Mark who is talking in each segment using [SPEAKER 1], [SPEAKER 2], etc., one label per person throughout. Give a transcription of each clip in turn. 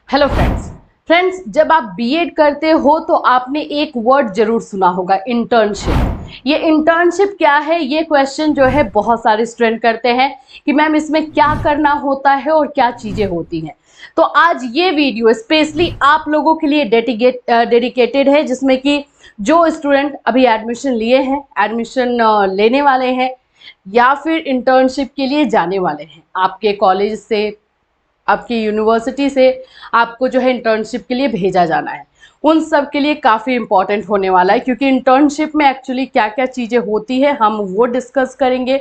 [SPEAKER 1] Hello friends, जब आप BEd करते हो तो आपने एक वर्ड जरूर सुना होगा, इंटर्नशिप। ये इंटर्नशिप क्या है, ये क्वेश्चन जो है बहुत सारे स्टूडेंट करते हैं कि मैम इसमें क्या करना होता है और क्या चीजें होती हैं। तो आज ये वीडियो स्पेशली आप लोगों के लिए डेडिकेटेड है, जिसमें कि जो स्टूडेंट अभी एडमिशन लिए हैं, एडमिशन लेने वाले हैं या फिर इंटर्नशिप के लिए जाने वाले हैं, आपके कॉलेज से, आपकी यूनिवर्सिटी से आपको जो है इंटर्नशिप के लिए भेजा जाना है, उन सब के लिए काफ़ी इंपॉर्टेंट होने वाला है। क्योंकि इंटर्नशिप में एक्चुअली क्या क्या चीज़ें होती है हम वो डिस्कस करेंगे,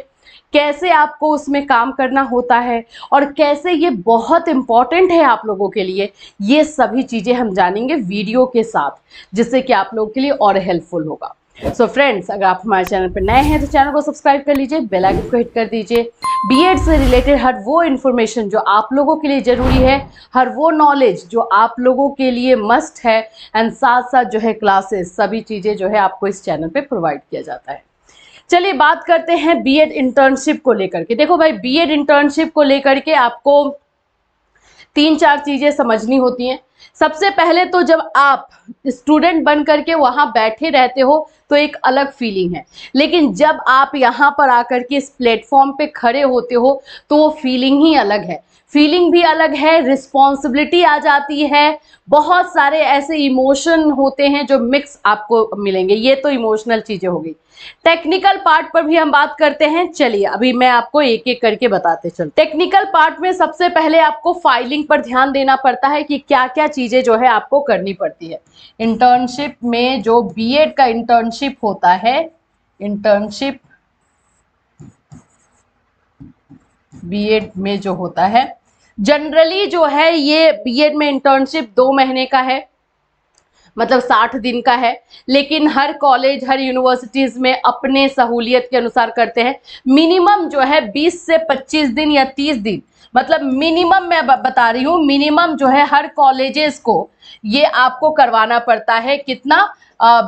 [SPEAKER 1] कैसे आपको उसमें काम करना होता है और कैसे ये बहुत इंपॉर्टेंट है आप लोगों के लिए। ये सभी चीज़ें हम जानेंगे वीडियो के साथ, जिससे कि आप लोगों के लिए और हेल्पफुल होगा। सो फ्रेंड्स, अगर आप हमारे चैनल पर नए हैं तो चैनल को सब्सक्राइब कर लीजिए, बेल आइकन को हिट कर दीजिए। बीएड से रिलेटेड हर वो इन्फॉर्मेशन जो आप लोगों के लिए ज़रूरी है, हर वो नॉलेज जो आप लोगों के लिए मस्ट है, एंड साथ साथ जो है क्लासेस, सभी चीज़ें जो है आपको इस चैनल पे प्रोवाइड किया जाता है। चलिए बात करते हैं बीएड इंटर्नशिप को लेकर के। देखो भाई, बीएड इंटर्नशिप को लेकर के आपको 3-4 चीज़ें समझनी होती हैं। सबसे पहले तो जब आप स्टूडेंट बन करके वहाँ बैठे रहते हो तो एक अलग फीलिंग है, लेकिन जब आप यहाँ पर आकर के इस प्लेटफॉर्म पे खड़े होते हो तो वो फीलिंग ही अलग है। फीलिंग भी अलग है, रिस्पॉन्सिबिलिटी आ जाती है, बहुत सारे ऐसे इमोशन होते हैं जो मिक्स आपको मिलेंगे। ये तो इमोशनल चीज़ें हो गई। टेक्निकल पार्ट पर भी हम बात करते हैं। चलिए अभी मैं आपको एक एक करके बताते चल। टेक्निकल पार्ट में सबसे पहले आपको फाइलिंग पर ध्यान देना पड़ता है कि क्या क्या चीजें जो है आपको करनी पड़ती है। इंटर्नशिप में जो बीएड का इंटर्नशिप होता है, इंटर्नशिप बीएड में जो होता है, जनरली जो है ये बीएड में इंटर्नशिप 2 महीने का है, मतलब 60 दिन का है। लेकिन हर कॉलेज, हर यूनिवर्सिटीज में अपने सहूलियत के अनुसार करते हैं। मिनिमम जो है 20 से 25 दिन या 30 दिन, मतलब मिनिमम मैं बता रही हूँ, मिनिमम जो है हर कॉलेजेस को ये आपको करवाना पड़ता है। कितना?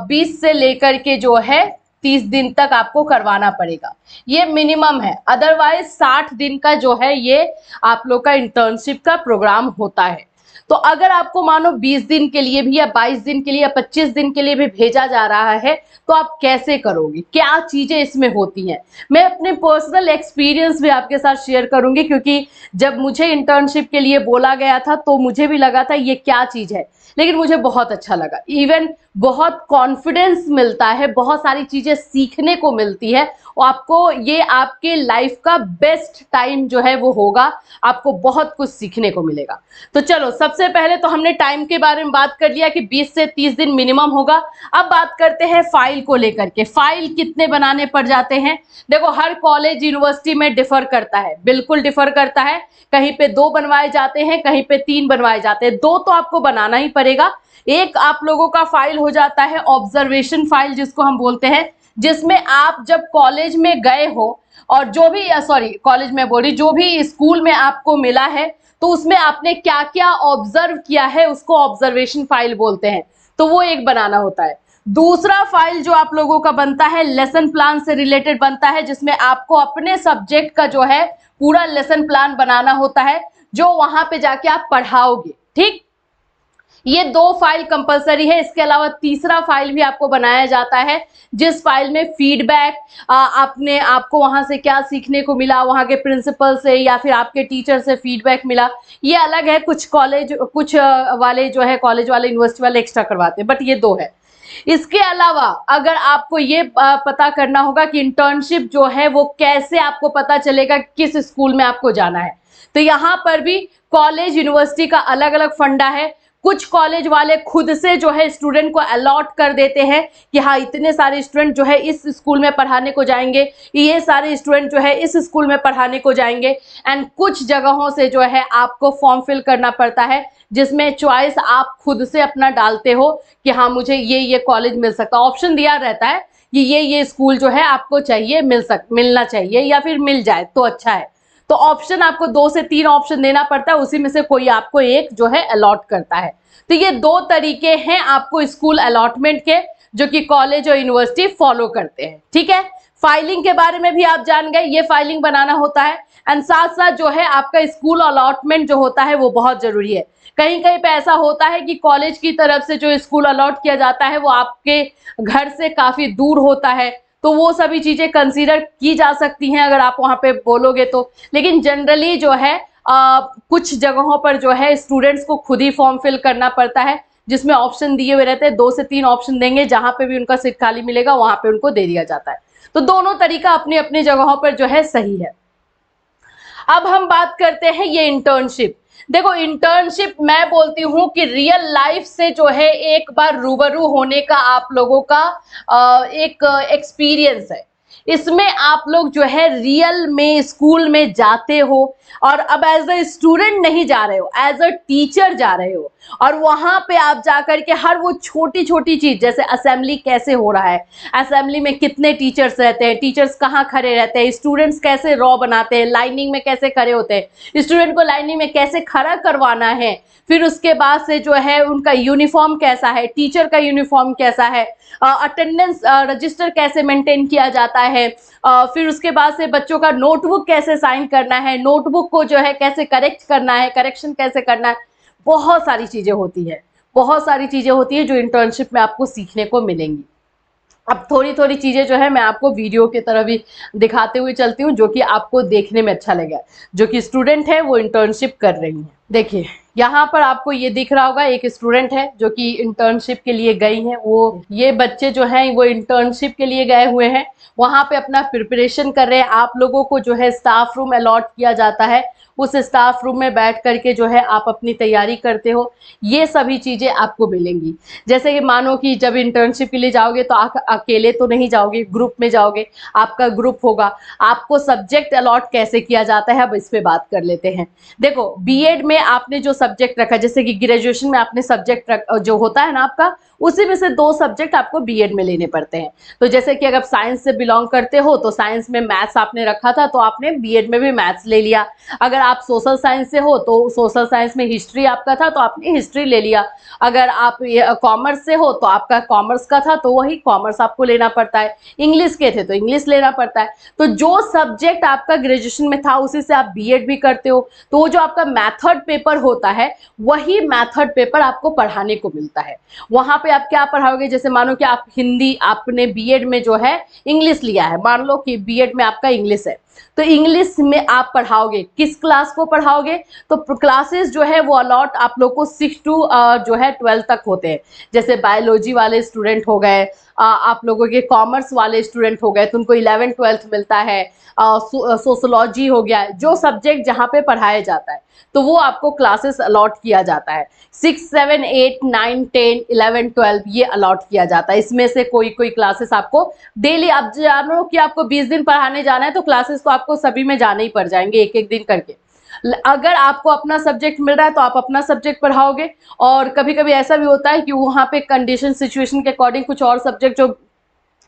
[SPEAKER 1] 20 से लेकर के जो है 30 दिन तक आपको करवाना पड़ेगा, ये मिनिमम है। अदरवाइज 60 दिन का जो है ये आप लोग का इंटर्नशिप का प्रोग्राम होता है। तो अगर आपको मानो 20 दिन के लिए भी या 22 दिन के लिए या 25 दिन के लिए भी भेजा जा रहा है तो आप कैसे करोगे, क्या चीजें इसमें होती हैं, मैं अपने पर्सनल एक्सपीरियंस भी आपके साथ शेयर करूंगी। क्योंकि जब मुझे इंटर्नशिप के लिए बोला गया था तो मुझे भी लगा था ये क्या चीज है, लेकिन मुझे बहुत अच्छा लगा। इवन बहुत कॉन्फिडेंस मिलता है, बहुत सारी चीजें सीखने को मिलती है और आपको ये आपके लाइफ का बेस्ट टाइम जो है वो होगा, आपको बहुत कुछ सीखने को मिलेगा। तो चलो, सबसे पहले तो हमने टाइम के बारे में बात कर लिया कि 20 से 30 दिन मिनिमम होगा। अब बात करते हैं फाइल को लेकर के। फाइल कितने बनाने पड़ जाते हैं? देखो, हर कॉलेज यूनिवर्सिटी में डिफर करता है, बिल्कुल डिफर करता है। कहीं पे 2 बनवाए जाते हैं, कहीं पे 3 बनवाए जाते हैं। 2 तो आपको बनाना ही पड़ेगा। एक आप लोगों का फाइल हो जाता है ऑब्जर्वेशन फाइल, जिसको हम बोलते हैं, जिसमें आप जब कॉलेज में गए हो और जो भी, सॉरी कॉलेज में बोल रही, जो भी स्कूल में आपको मिला है तो उसमें आपने क्या क्या ऑब्जर्व किया है उसको ऑब्जर्वेशन फाइल बोलते हैं। तो वो एक बनाना होता है। दूसरा फाइल जो आप लोगों का बनता है लेसन प्लान से रिलेटेड बनता है, जिसमें आपको अपने सब्जेक्ट का जो है पूरा लेसन प्लान बनाना होता है, जो वहां पे जाके आप पढ़ाओगे। ठीक, ये 2 फाइल कंपलसरी है। इसके अलावा तीसरा फाइल भी आपको बनाया जाता है, जिस फाइल में फीडबैक, आपको वहां से क्या सीखने को मिला, वहां के प्रिंसिपल से या फिर आपके टीचर से फीडबैक मिला। ये अलग है, कुछ कॉलेज, कुछ वाले जो है कॉलेज वाले, यूनिवर्सिटी वाले एक्स्ट्रा करवाते हैं, बट ये 2 है। इसके अलावा अगर आपको ये पता करना होगा कि इंटर्नशिप जो है वो कैसे आपको पता चलेगा किस स्कूल में आपको जाना है, तो यहाँ पर भी कॉलेज यूनिवर्सिटी का अलग अलग फंडा है। कुछ कॉलेज वाले खुद से जो है स्टूडेंट को अलॉट कर देते हैं कि हाँ, इतने सारे स्टूडेंट जो है इस स्कूल में पढ़ाने को जाएंगे, ये सारे स्टूडेंट जो है इस स्कूल में पढ़ाने को जाएंगे। एंड कुछ जगहों से जो है आपको फॉर्म फिल करना पड़ता है, जिसमें चॉइस आप खुद से अपना डालते हो कि हाँ, मुझे ये कॉलेज मिल सकता है। ऑप्शन दिया रहता है कि ये स्कूल जो है आपको चाहिए, मिलना चाहिए या फिर मिल जाए तो अच्छा है। तो ऑप्शन आपको 2 से 3 ऑप्शन देना पड़ता है, उसी में से कोई आपको एक जो है अलॉट करता है। तो ये 2 तरीके हैं आपको स्कूल अलॉटमेंट के, जो कि कॉलेज और यूनिवर्सिटी फॉलो करते हैं। ठीक है, फाइलिंग के बारे में भी आप जान गए, ये फाइलिंग बनाना होता है। एंड साथ साथ जो है आपका स्कूल अलॉटमेंट जो होता है वो बहुत जरूरी है। कहीं कहीं पे ऐसा होता है कि कॉलेज की तरफ से जो स्कूल अलॉट किया जाता है वो आपके घर से काफी दूर होता है, तो वो सभी चीजें कंसीडर की जा सकती हैं अगर आप वहां पे बोलोगे तो। लेकिन जनरली जो है कुछ जगहों पर जो है स्टूडेंट्स को खुद ही फॉर्म फिल करना पड़ता है, जिसमें ऑप्शन दिए हुए रहते हैं, 2 से 3 ऑप्शन देंगे, जहां पे भी उनका सीट खाली मिलेगा वहां पे उनको दे दिया जाता है। तो दोनों तरीका अपनी अपनी जगहों पर जो है सही है। अब हम बात करते हैं ये इंटर्नशिप। देखो इंटर्नशिप मैं बोलती हूं कि रियल लाइफ से जो है एक बार रूबरू होने का आप लोगों का एक एक्सपीरियंस है। इसमें आप लोग जो है रियल में स्कूल में जाते हो, और अब एज अ स्टूडेंट नहीं जा रहे हो, एज अ टीचर जा रहे हो, और वहां पे आप जाकर के हर वो छोटी छोटी चीज, जैसे असेंबली कैसे हो रहा है, असेंबली में कितने टीचर्स रहते हैं, टीचर्स कहाँ खड़े रहते हैं, स्टूडेंट्स कैसे रॉ बनाते हैं, लाइनिंग में कैसे खड़े होते हैं, स्टूडेंट को लाइनिंग में कैसे खड़ा करवाना है, फिर उसके बाद से जो है उनका यूनिफॉर्म कैसा है, टीचर का यूनिफॉर्म कैसा है, अटेंडेंस रजिस्टर कैसे मेंटेन किया जाता है, फिर उसके बाद से बच्चों का नोटबुक कैसे साइन करना है, नोटबुक को जो है कैसे करेक्ट करना है, करेक्शन कैसे करना है, बहुत सारी चीजें होती है, बहुत सारी चीजें होती है जो इंटर्नशिप में आपको सीखने को मिलेंगी। अब थोड़ी थोड़ी चीजें जो है मैं आपको वीडियो की तरह भी दिखाते हुए चलती हूँ, जो कि आपको देखने में अच्छा लगेगा, जो कि स्टूडेंट है वो इंटर्नशिप कर रही है। देखिए यहाँ पर आपको ये दिख रहा होगा, एक स्टूडेंट है जो कि इंटर्नशिप के लिए गई हैं, वो ये बच्चे जो हैं वो इंटर्नशिप के लिए गए हुए हैं, वहां पे अपना प्रिपरेशन कर रहे हैं। आप लोगों को जो है स्टाफ रूम अलॉट किया जाता है, उस स्टाफ रूम में बैठ करके जो है आप अपनी तैयारी करते हो, ये सभी चीजें आपको मिलेंगी। जैसे कि मानो कि जब इंटर्नशिप के लिए जाओगे तो आप अकेले तो नहीं जाओगे, ग्रुप में जाओगे, आपका ग्रुप होगा। आपको सब्जेक्ट अलॉट कैसे किया जाता है अब इस पे बात कर लेते हैं। देखो बीएड में आपने जो सब्जेक्ट रखा, जैसे कि ग्रेजुएशन में आपने सब्जेक्ट जो होता है ना आपका, उसी में से 2 सब्जेक्ट आपको बीएड में लेने पड़ते हैं। तो जैसे कि अगर साइंस से बिलोंग करते हो तो साइंस में मैथ्स आपने रखा था तो आपने बीएड में भी मैथ्स ले लिया। अगर आप सोशल साइंस से हो तो सोशल साइंस में हिस्ट्री आपका था तो आपने हिस्ट्री ले लिया। अगर आप कॉमर्स से हो तो आपका कॉमर्स का था तो वही कॉमर्स आपको लेना पड़ता है। इंग्लिश के थे तो इंग्लिश लेना पड़ता है। तो जो सब्जेक्ट आपका ग्रेजुएशन में था उसी से आप बीएड भी करते हो, तो वो जो आपका मैथड पेपर होता है वही मैथड पेपर आपको पढ़ाने को मिलता है। वहां पे आप क्या पढ़ाओगे, जैसे मानो कि आप हिंदी, आपने बीएड में जो है इंग्लिश लिया है, मान लो कि बीएड में आपका इंग्लिश है, तो इंग्लिश में आप पढ़ाओगे, किस क्लास को पढ़ाओगे, तो क्लासेस जो है वो अलॉट आप लोग को 6 to जो है 12 तक होते हैं। जैसे बायोलॉजी वाले स्टूडेंट हो गए, आप लोगों के कॉमर्स वाले स्टूडेंट हो गए तो उनको 11th 12th मिलता है, सोशोलॉजी हो गया, जो सब्जेक्ट जहाँ पे पढ़ाया जाता है तो वो आपको क्लासेस अलॉट किया जाता है। 6, 7, 8, 9, 10, 11, 12 ये अलॉट किया जाता है। इसमें से कोई कोई क्लासेस आपको डेली, आप जानो कि आपको 20 दिन पढ़ाने जाना है तो क्लासेस तो आपको सभी में जाने ही पड़ जाएंगे, एक एक दिन करके। अगर आपको अपना सब्जेक्ट मिल रहा है तो आप अपना सब्जेक्ट पढ़ाओगे, और कभी कभी ऐसा भी होता है कि वहाँ पे कंडीशन सिचुएशन के अकॉर्डिंग कुछ और सब्जेक्ट जो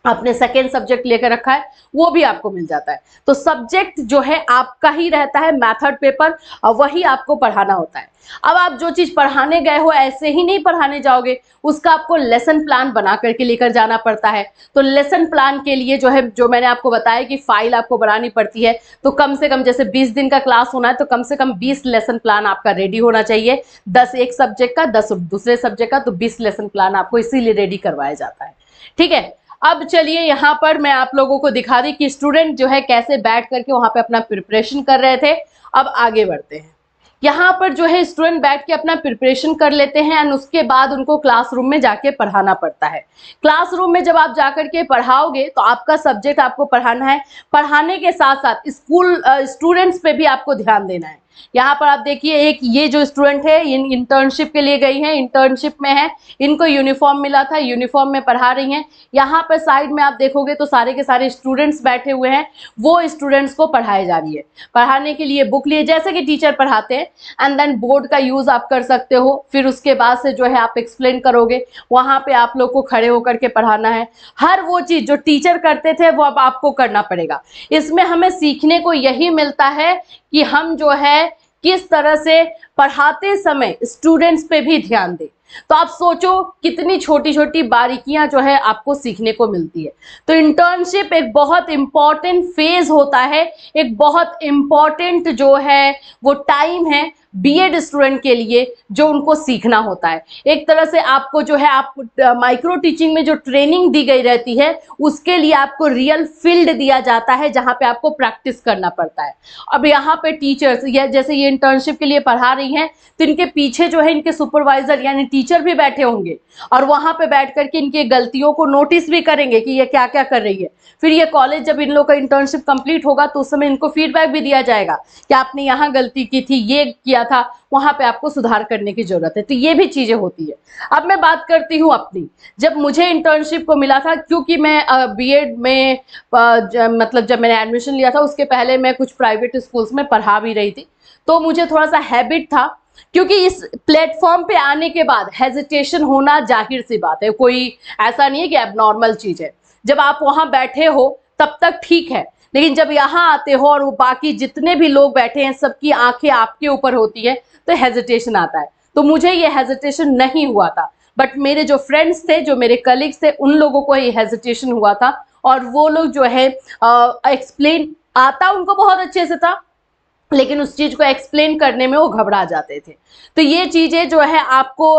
[SPEAKER 1] आपने सेकेंड सब्जेक्ट लेकर रखा है वो भी आपको मिल जाता है। तो सब्जेक्ट जो है आपका ही रहता है, मैथड पेपर वही आपको पढ़ाना होता है। अब आप जो चीज पढ़ाने गए हो ऐसे ही नहीं पढ़ाने जाओगे, उसका आपको लेसन प्लान बना करके लेकर जाना पड़ता है। तो लेसन प्लान के लिए जो है, जो मैंने आपको बताया कि फाइल आपको बनानी पड़ती है, तो कम से कम जैसे 20 दिन का क्लास होना है तो कम से कम 20 लेसन प्लान आपका रेडी होना चाहिए। 10 एक सब्जेक्ट का, 10 दूसरे सब्जेक्ट का, तो 20 लेसन प्लान आपको इसीलिए रेडी करवाया जाता है। ठीक है, अब चलिए यहाँ पर मैं आप लोगों को दिखा दी कि स्टूडेंट जो है कैसे बैठ करके वहां पे अपना प्रिपरेशन कर रहे थे। अब आगे बढ़ते हैं। यहाँ पर जो है स्टूडेंट बैठ के अपना प्रिपरेशन कर लेते हैं एंड उसके बाद उनको क्लासरूम में जाके पढ़ाना पड़ता है। क्लासरूम में जब आप जाकर के पढ़ाओगे तो आपका सब्जेक्ट आपको पढ़ाना है, पढ़ाने के साथ साथ स्कूल स्टूडेंट्स पे भी आपको ध्यान देना है। यहाँ पर आप देखिए, एक ये जो स्टूडेंट है इंटर्नशिप के लिए गई है, इंटर्नशिप में है, इनको यूनिफॉर्म मिला था, यूनिफॉर्म में पढ़ा रही हैं। यहाँ पर साइड में आप देखोगे तो सारे के सारे स्टूडेंट्स बैठे हुए हैं, वो स्टूडेंट्स को पढ़ाई जा रही है। पढ़ाने के लिए बुक लिए जैसे कि टीचर पढ़ाते हैं, एंड देन बोर्ड का यूज आप कर सकते हो। फिर उसके बाद से जो है आप एक्सप्लेन करोगे, वहां पे आप लोग को खड़े होकर के पढ़ाना है। हर वो चीज जो टीचर करते थे वो अब आपको करना पड़ेगा। इसमें हमें सीखने को यही मिलता है कि हम जो है किस तरह से पढ़ाते समय स्टूडेंट्स पे भी ध्यान दें। तो आप सोचो कितनी छोटी छोटी बारीकियां जो है आपको सीखने को मिलती है। तो इंटर्नशिप एक बहुत इंपॉर्टेंट फेज होता है, एक बहुत इंपॉर्टेंट जो है वो टाइम है बीएड स्टूडेंट के लिए, जो उनको सीखना होता है। एक तरह से आपको जो है, आप माइक्रो टीचिंग में जो ट्रेनिंग दी गई रहती है उसके लिए आपको रियल फील्ड दिया जाता है जहां पे आपको प्रैक्टिस करना पड़ता है। अब यहाँ पे टीचर्स या जैसे ये इंटर्नशिप के लिए पढ़ा रही हैं, तो इनके पीछे जो है इनके सुपरवाइजर यानी टीचर भी बैठे होंगे और वहां पे बैठ करके इनकी गलतियों को नोटिस भी करेंगे कि ये क्या क्या कर रही है। फिर ये कॉलेज जब इन लोग का इंटर्नशिप कंप्लीट होगा तो उस समय इनको फीडबैक भी दिया जाएगा कि आपने यहाँ गलती की थी, ये किया था, वहां पे आपको सुधार करने की जरूरत है। तो ये भी चीजें होती है। अब मैं बात करती हूँ अपनी, जब मुझे इंटर्नशिप को मिला था, क्योंकि मैं बीएड में मतलब जब मैंने एडमिशन लिया था उसके पहले मैं कुछ प्राइवेट स्कूल्स में पढ़ा भी रही थी, तो मुझे थोड़ा सा हैबिट था। क्योंकि इस प्लेटफॉर्म पे आने के बाद हेजिटेशन होना जाहिर सी बात है, कोई ऐसा नहीं है कि एबनॉर्मल चीज है। जब आप वहां बैठे हो तब तक ठीक है, लेकिन जब यहाँ आते हो और वो बाकी जितने भी लोग बैठे हैं सबकी आंखें आपके ऊपर होती है तो हेजिटेशन आता है। तो मुझे ये हेजिटेशन नहीं हुआ था, बट मेरे जो फ्रेंड्स थे, जो मेरे कलीग्स थे, उन लोगों को ये हेजिटेशन हुआ था। और वो लोग जो है एक्सप्लेन आता उनको बहुत अच्छे से था, लेकिन उस चीज को एक्सप्लेन करने में वो घबरा जाते थे। तो ये चीजें जो है आपको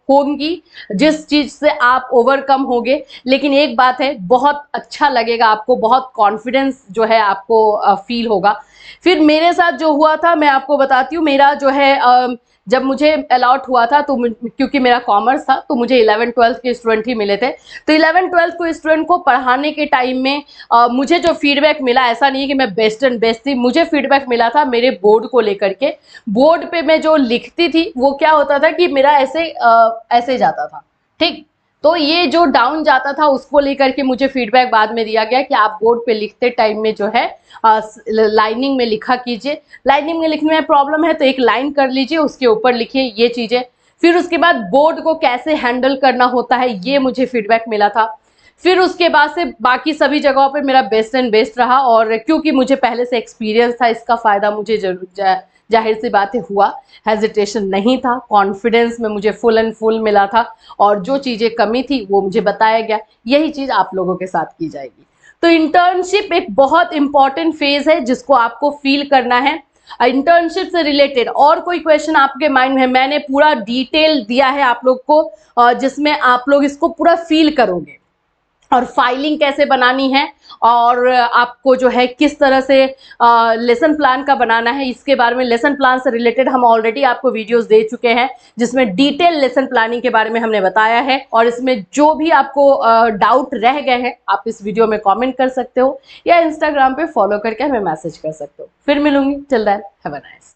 [SPEAKER 1] होंगी, जिस चीज से आप ओवरकम होगे। लेकिन एक बात है, बहुत अच्छा लगेगा आपको, बहुत कॉन्फिडेंस जो है आपको फील होगा। फिर मेरे साथ जो हुआ था मैं आपको बताती हूँ। मेरा जो है जब मुझे अलॉट हुआ था, तो क्योंकि मेरा कॉमर्स था तो मुझे 11th-12th के स्टूडेंट ही मिले थे। तो 11th-12th को स्टूडेंट को पढ़ाने के टाइम में मुझे जो फीडबैक मिला, ऐसा नहीं है कि मैं बेस्ट एंड बेस्ट थी, मुझे फीडबैक मिला था मेरे बोर्ड को लेकर के। बोर्ड पे मैं जो लिखती थी वो क्या होता था कि मेरा ऐसे जाता था, ठीक। तो ये जो डाउन जाता था उसको लेकर के मुझे फीडबैक बाद में दिया गया कि आप बोर्ड पे लिखते टाइम में जो है लाइनिंग में लिखा कीजिए। लाइनिंग में लिखने में प्रॉब्लम है तो एक लाइन कर लीजिए, उसके ऊपर लिखिए, ये चीजें। फिर उसके बाद बोर्ड को कैसे हैंडल करना होता है ये मुझे फीडबैक मिला था। फिर उसके बाद से बाकी सभी जगहों पे मेरा बेस्ट एंड बेस्ट रहा, और क्योंकि मुझे पहले से एक्सपीरियंस था इसका फायदा मुझे जरूर जाहिर सी बात है हुआ। हेजिटेशन नहीं था, कॉन्फिडेंस में मुझे फुल एंड फुल मिला था, और जो चीजें कमी थी वो मुझे बताया गया। यही चीज आप लोगों के साथ की जाएगी। तो इंटर्नशिप एक बहुत इंपॉर्टेंट फेज है जिसको आपको फील करना है। इंटर्नशिप से रिलेटेड और कोई क्वेश्चन आपके माइंड में, मैंने पूरा डिटेल दिया है आप लोग को, जिसमें आप लोग इसको पूरा फील करोगे। और फाइलिंग कैसे बनानी है, और आपको जो है किस तरह से लेसन प्लान का बनाना है, इसके बारे में, लेसन प्लान से रिलेटेड हम ऑलरेडी आपको वीडियोस दे चुके हैं जिसमें डिटेल लेसन प्लानिंग के बारे में हमने बताया है। और इसमें जो भी आपको डाउट रह गए हैं आप इस वीडियो में कमेंट कर सकते हो, या इंस्टाग्राम पे फॉलो करके हमें मैसेज कर सकते हो। फिर मिलूंगी, till then have a nice.